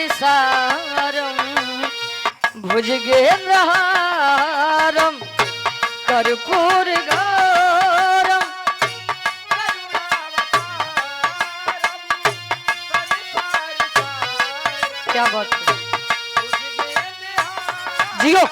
संसारिसारम भुजगेन्द्रहारम कर्पूर गौरम। क्या बात है जियो।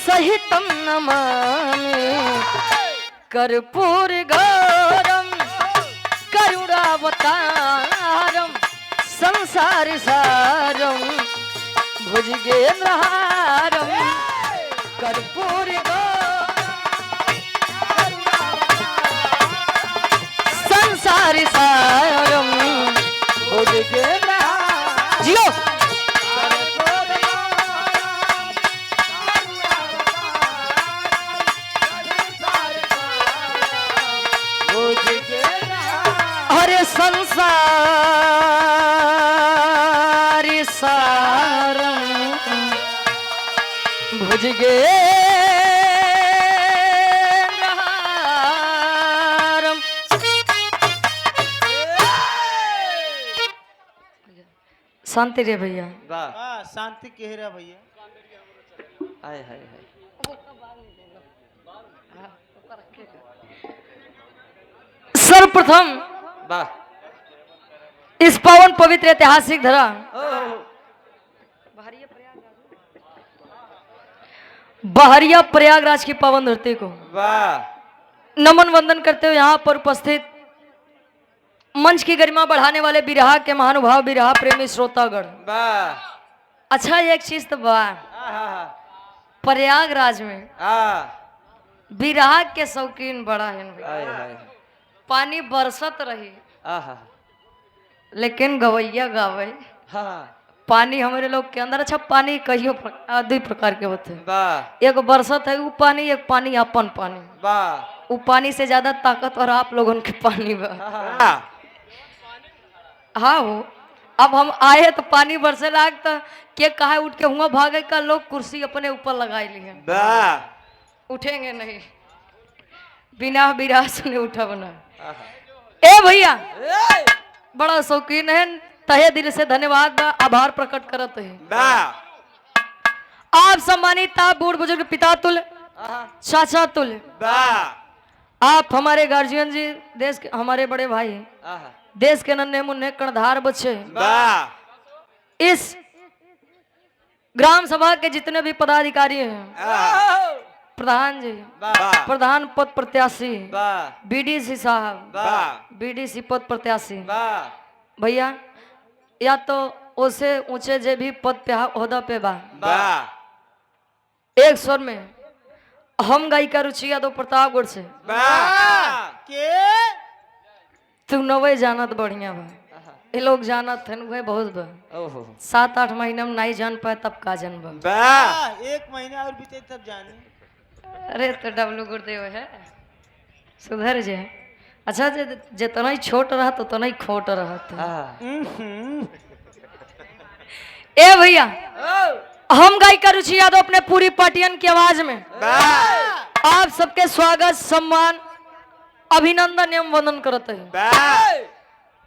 सहितं नमामि कर्पूर गौरम करुणावतारम संसारिसारम भुजगेन्द्रहारम कर्पूर गौरम संसारिसारम भुजगेन्द्रहारम जियो। हरे संसारी सारम भुजगेन्द्रहारम। शांति रे भैया। वाह शांति कह रहा भैया। हाय हाय हाय। सर्वप्रथम वाह इस पावन पवित्र ऐतिहासिक धरा बहरिया प्रयागराज की पावन धरती को वाह नमन वंदन करते हुए यहाँ पर उपस्थित मंच की गरिमा बढ़ाने वाले बिरहा के महानुभाव बिरहा प्रेमी श्रोतागण। वाह अच्छा एक चीज तो वाह प्रयागराज में बिरहा के शौकीन बड़ा है भाई। पानी बरसत रही लेकिन गवैया गावे पानी हमारे लोग के अंदर। अच्छा पानी कहियो दो प्रकार के होते हैं, एक बरसत है वो पानी, एक पानी अपन पानी। वो पानी से ज्यादा ताकतवर आप लोगों के पानी बा। हाँ हो अब हम आए तो पानी बरसे लाग तो के कहा उठ के हुआ भागे का लोग कुर्सी अपने ऊपर लगाए लिए उठेंगे नहीं बिना बिरा सुने उठा बना। ए भैया बड़ा शौकीन है, तहे दिल से धन्यवाद बा आभार प्रकट करत है। आप सम्मानित आप बूढ़ बुजुर्ग पिता तुल चाचा तुल आप हमारे गार्जियन जी देश के हमारे बड़े भाई देश के नन्हे मुन्ने कर्णधार बच्चे इस ग्राम सभा के जितने भी पदाधिकारी हैं प्रधान जी प्रधान पद प्रत्याशी बीडीसी साहब बीडीसी पद प्रत्याशी भैया या तो उसे ऊंचे जे भी पद पे होदा पे बा एक स्वर में हम गायिका रुचि यादव प्रतापगढ़ से तू नवे जानत बढ़िया बा ये लोग जानत है वह बहुत बा 7-8 महीना में नहीं जान पाए तब का जानबा 1 महीना और बीते तब जाने। अरे तो डब्लू गुरुदेव है सुधर जे। अच्छा जितना ही छोट रहा तो उतना ही खोट रहा ए भैया हम गायिका रुचि यादव अपने पूरी पार्टियन की आवाज में आप सबके स्वागत सम्मान अभिनंदन एवं वंदन करते हैं।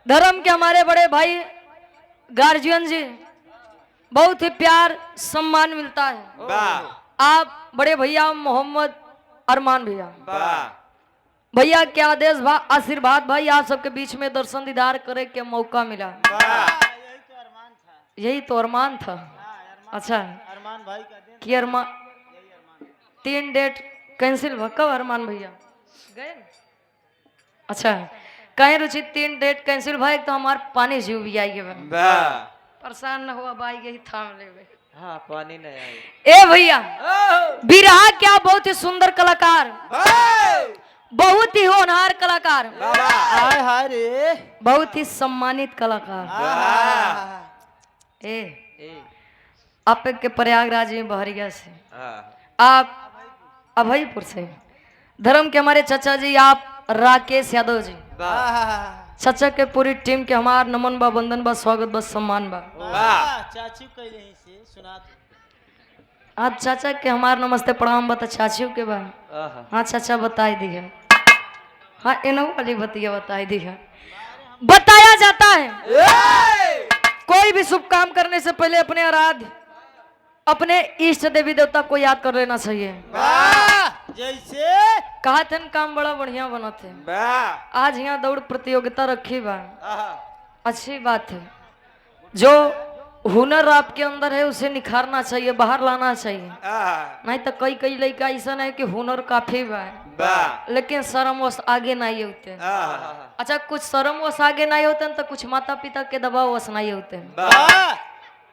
धर्म के हमारे बड़े भाई गार्जियन जी बहुत ही प्यार सम्मान मिलता है। आप बड़े भैया मोहम्मद अरमान भैया भैया के आदेश आशीर्वाद भाई आप सबके बीच में दर्शन दीदार करे के मौका मिला। यही तो अरमान था। अच्छा अरमान भाई का कि अरमान 3 डेट कैंसिल हुआ कब अरमान भैया गए? अच्छा कहीं रुचि 3 डेट कैंसिल भाई तो हमारे पानी जीव भी आई परेशान न हुआ बाई यही थाम लेवे। हाँ पानी नहीं आई। ए भैया बिरहा क्या बहुत ही सुंदर कलाकार, बहुत ही होनहार कलाकार, हाय हाय रे। बहुत ही सम्मानित कलाकार। ए आप के प्रयागराज में बहरिया से, आप अभयपुर से, धर्म के हमारे चाचा जी आप राकेश यादव जी, चाचा के पूरी टीम के हमार नमन बा, वंदन बा, स्वागत बा, सम्मान बा। चाची कह रही से सुना दो। आज चाचा के हमार नमस्ते प्रणाम बता, चाचियों के बा। हाँ चाचा बताई दिए। हाँ इनहू वाली बतिया बताई दिए। बताया जाता है कोई भी शुभ काम करने से पहले अपने आराध्य, अपने इष्ट देवी देवता को याद कर लेना चाहिए। जैसे कहा थे काम बड़ा बढ़िया बना थे। आज यहाँ दौड़ प्रतियोगिता रखी बा, अच्छी बात है। जो हुनर आपके अंदर है उसे निखारना चाहिए, बाहर लाना चाहिए। नहीं तो कई कई लड़का ऐसा है कि हुनर काफी बा लेकिन शर्मवश आगे नहीं होते। अच्छा कुछ शर्मवश आगे नहीं होते तो कुछ माता पिता के दबाववश नहीं होते।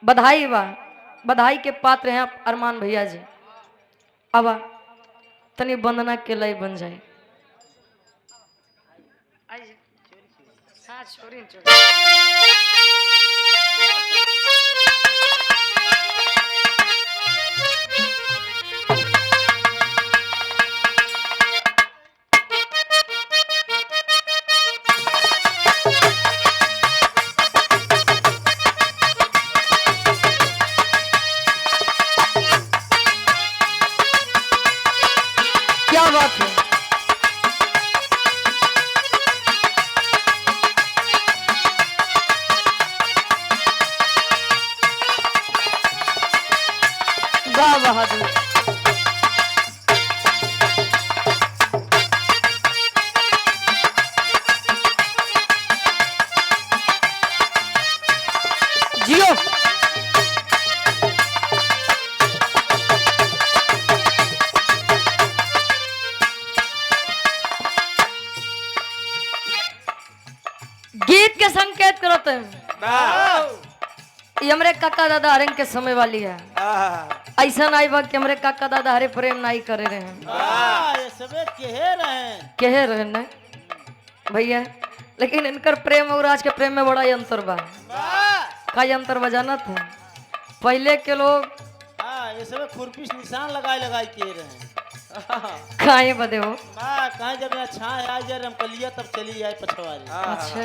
बधाई बा, बधाई के पात्र हैं आप अरमान भैया जी। अब तनी वंदना के लय बन जाए। क्या बात है। वाह बहादुर। जियो गीत के संकेत करते हैं। ये हमरे काका दादा हरेंग के समय वाली है। ऐसा नहीं बा कि हमरे काका दादा हरे प्रेम नहीं करे रहे हैं। ये सबे कहे रहे न भैया, लेकिन इनकर प्रेम और आज के प्रेम में बड़ा ही अंतर बा। का अंतर बजाना था पहले के लोग ये सबे खुरपी से निशान लगाए लगाए किए रहे। खाए बदे हो कहीं जब यहाँ छाए आ जाए रमकलिया तब चली जाए पछवारी। अच्छा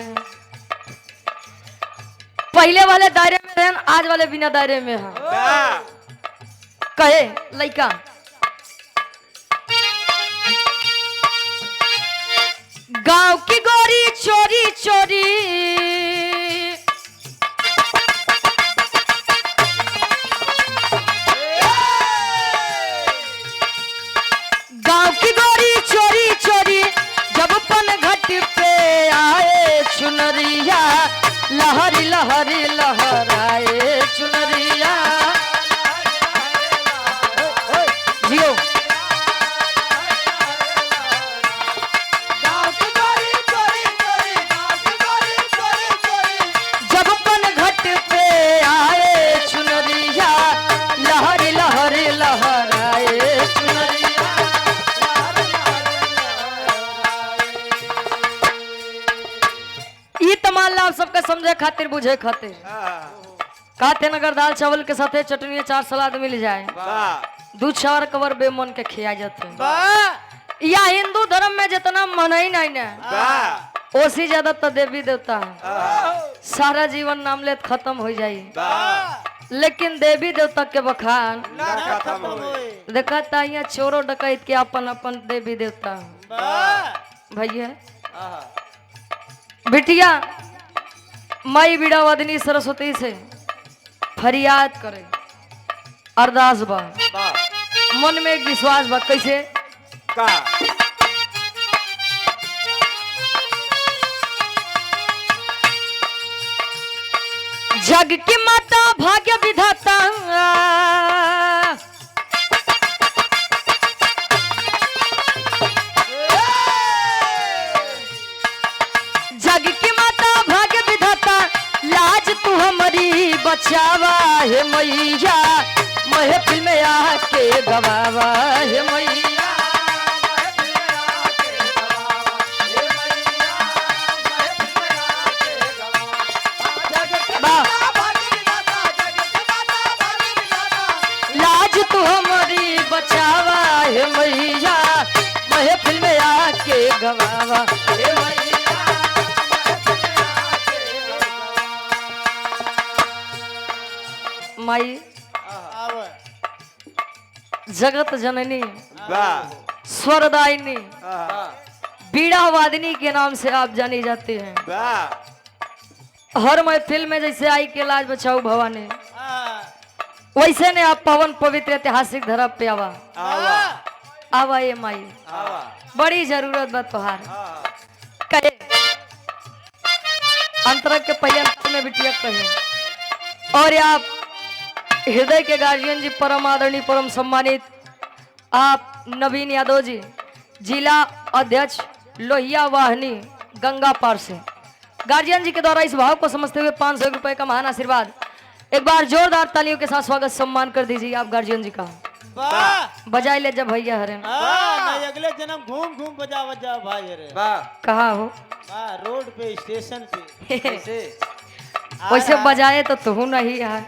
पहले वाले दायरे में रहन, आज वाले बिना दायरे में हैं। कहे लइका गांव की गोरी चोरी चोरी गांव की गोरी चोरी चोरी जब पन घट पे आए चुनरिया लहरी लहरी लहराए चुनरिया। जियो जब पन घट पे आए चुनरिया लहरी लहरी लहराए चुनरिया। ई तमाम लाभ सबके समझे खातिर बुझे खातिर कहते हैं अगर दाल चावल के साथे चटनी चार सलाद मिल जाए, दूध चार कवर बेमन के खिया जाते हैं। या हिंदू धर्म में जितना मन ही नहीं ना ओसी ज्यादा तो देवी देवता है। सारा जीवन नाम लेत खत्म हो जाये लेकिन देवी देवता के बखान देखा था यहाँ चोरों डकैत के अपन अपन देवी देवता भैया। बिटिया माई बीड़ा वादिनी सरस्वती से फरियाद करे, अरदास बा, मन में एक विश्वास बा। कैसे जग की माता भाग्य विधाता जग की माता भाग्य विधाता लाज तू हमारी बचावा हे मैया महफिल में आके गवावा हे मैया। लाज तू हमारी बचावा हे मैया महफिल में आके गवावा हे मैया। माई जगत जननी स्वरदायिनी बीड़ा वादिनी के नाम से आप जानी जाती हैं। हर महफिल में जैसे आई के लाज बचाओ भवानी, वैसे ने आप पवन पवित्र ऐतिहासिक धरा पे आवा आवा ये माई, बड़ी जरूरत बा तुहार। कहे अंतरक के पहले अंतर में बिटिया कहे। और आप हृदय के गार्जियन जी, परम आदरणीय परम सम्मानित आप नवीन यादव जी, जिला अध्यक्ष लोहिया वाहनी गंगा पार से, गार्जियन जी के द्वारा इस भाव को समझते हुए 500 रुपए का महान आशीर्वाद। एक बार जोरदार तालियों के साथ स्वागत सम्मान कर दीजिए आप गार्जियन जी का। बजाई ले जब भैया हरे अगले जन्म घूम घूम बजा बजा भाई रे। कहाँ हो? रोड पे स्टेशन पे वैसे बजाए तो तू नहीं यार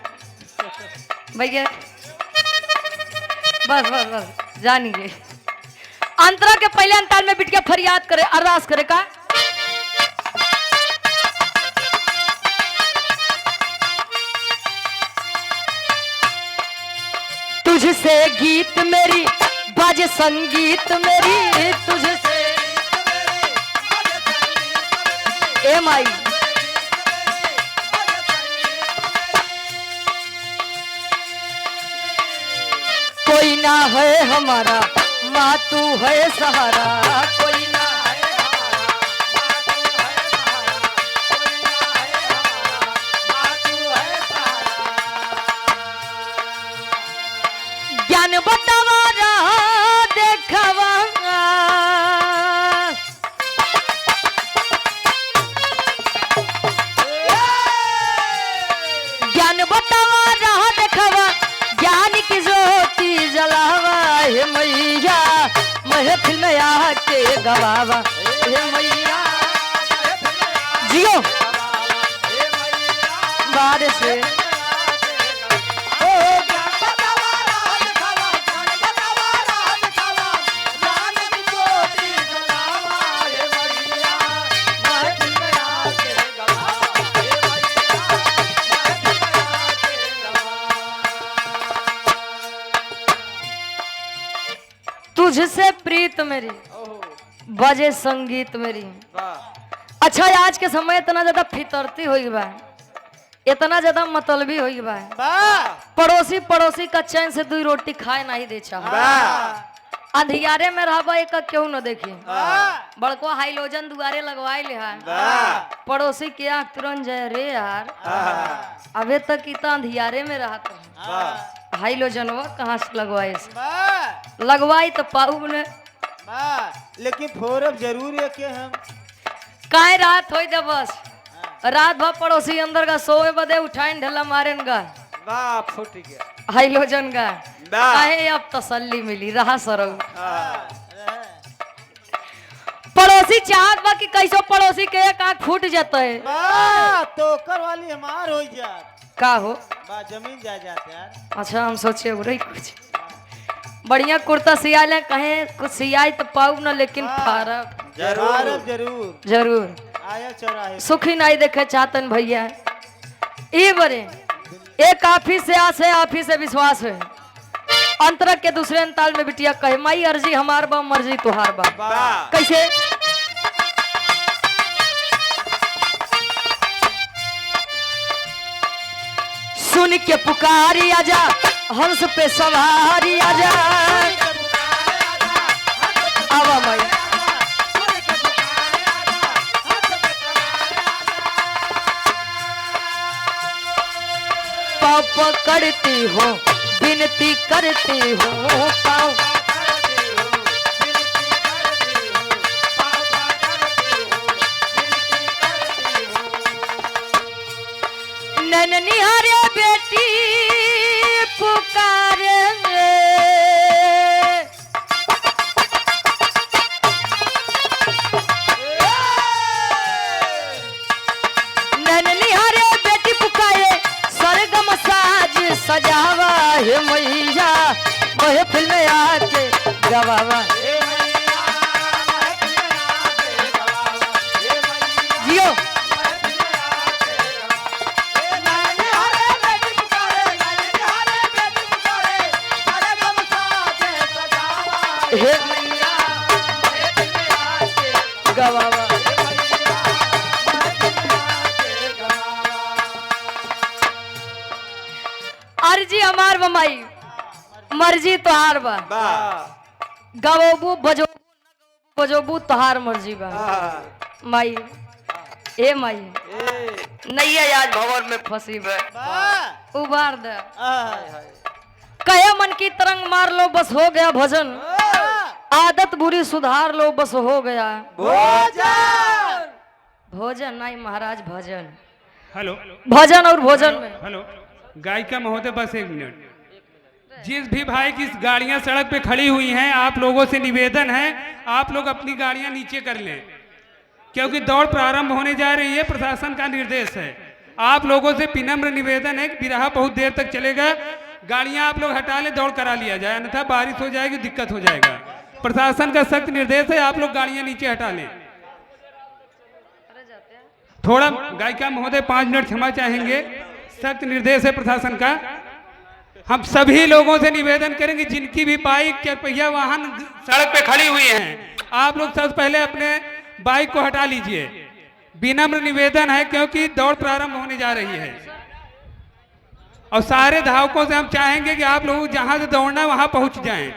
भैया। बस बस बस जानिए। अंतरा के पहले अंताल में बिटिया फरियाद करे, अरदास करे का। तुझसे गीत मेरी बाजे संगीत मेरी, तुझसे ए माई कोई ना है हमारा माँ तू है सहारा, कोई ना है हमारा माँ तू है सहारा। ज्ञान बतावा रहा देखवा, ज्ञान बतावा रहा देखवा, ज्ञान की ज्योति जलावा हे मैया महफिल में आके गवावा हे मैया। जियो बार से तुझसे प्रीत मेरी बजे संगीत मेरी। अच्छा आज के समय इतना ज्यादा फितरती हो बा, इतना ज्यादा मतलबी हो बा, पड़ोसी पड़ोसी का चैन से 2 रोटी खाए नहीं दे चाह। अंधियारे में रहबा एक क्यों न देखी, बड़को हाइलोजन दुआरे लगवाए ले है, पड़ोसी के आँख तुरंत जाए रे यार अबे तक इतना अंधियारे में रहा तो हाइलोजनवा कहाँ से लगवाए से? लगवाई तो पाऊ ने लेकिन फोरब जरूर है कि हम काहे रात होई दे बस रात भर पड़ोसी अंदर का सोए बदे उठाइन ढला मारे फूट गया हाइलोजन का काहे अब तसल्ली मिली रहा सरऊ। पड़ोसी चाहत बा कि कैसो पड़ोसी के एक आँख फूट जाता है तो कर वाली हमार हो जात का हो जमीन जा जाते यार। अच्छा हम सोचे उरे कुछ बढ़िया कुर्ता सिया ले, कहे कुछ सियाई तो पाऊ न लेकिन फारब जरूर जरूर जरूर आया चौराहे सुखी नहीं देखे चाहतन भैया। ये बरे एक ऑफिस से आस है, ऑफिस से विश्वास है। अंतरक के दूसरे अंताल में बिटिया कहे माई अर्जी हमार बा मर्जी तुहार बा। कैसे? सुन के पुकारी आजा हंस पे सवारी आजा आवा माई पाँव पकड़ती हो विनती करती हो पाँव नैन निहारे बेटी पुकारे नैन निहारे बेटी पुकारे सरगम साज सजावा हे मैया महफिल में आके गवावा जियो हे मैया गवावा अर्जी हमार बमाई मर्जी तोहार बा गवबू बजोबू तोहार मर्जी बा माई ए माई नैया आज भंवर में फंसी बा उबार दे कहे मन की तरंग मार लो बस हो गया भजन आदत बुरी सुधार लो बस हो गया भोजन नहीं महाराज भजन हेलो भजन और भोजन में हेलो गायिका महोदय बस 1 मिनट। जिस भी भाई की गाड़ियां सड़क पे खड़ी हुई हैं आप लोगों से निवेदन है आप लोग अपनी गाड़ियां नीचे कर लें क्योंकि दौड़ प्रारंभ होने जा रही है। प्रशासन का निर्देश है। आप लोगों से विनम्र निवेदन है कि बिरहा बहुत देर तक चलेगा। गाड़ियां आप लोग हटा लें दौड़ करा लिया जाए अन्यथा बारिश हो जाएगी दिक्कत हो जाएगा। प्रशासन का सख्त निर्देश है आप लोग गाड़ियां नीचे हटा लें। थोड़ा गायिका महोदय 5 मिनट क्षमा चाहेंगे। सख्त निर्देश है प्रशासन का। हम सभी लोगों से निवेदन करेंगे जिनकी भी बाइक 4 पहिया वाहन सड़क पे खड़ी हुई हैं आप लोग सबसे पहले अपने बाइक को हटा लीजिए। विनम्र निवेदन है क्योंकि दौड़ प्रारंभ होने जा रही है और सारे धावकों से हम चाहेंगे कि आप लोग जहां से दौड़ना है वहां पहुंच जाएं।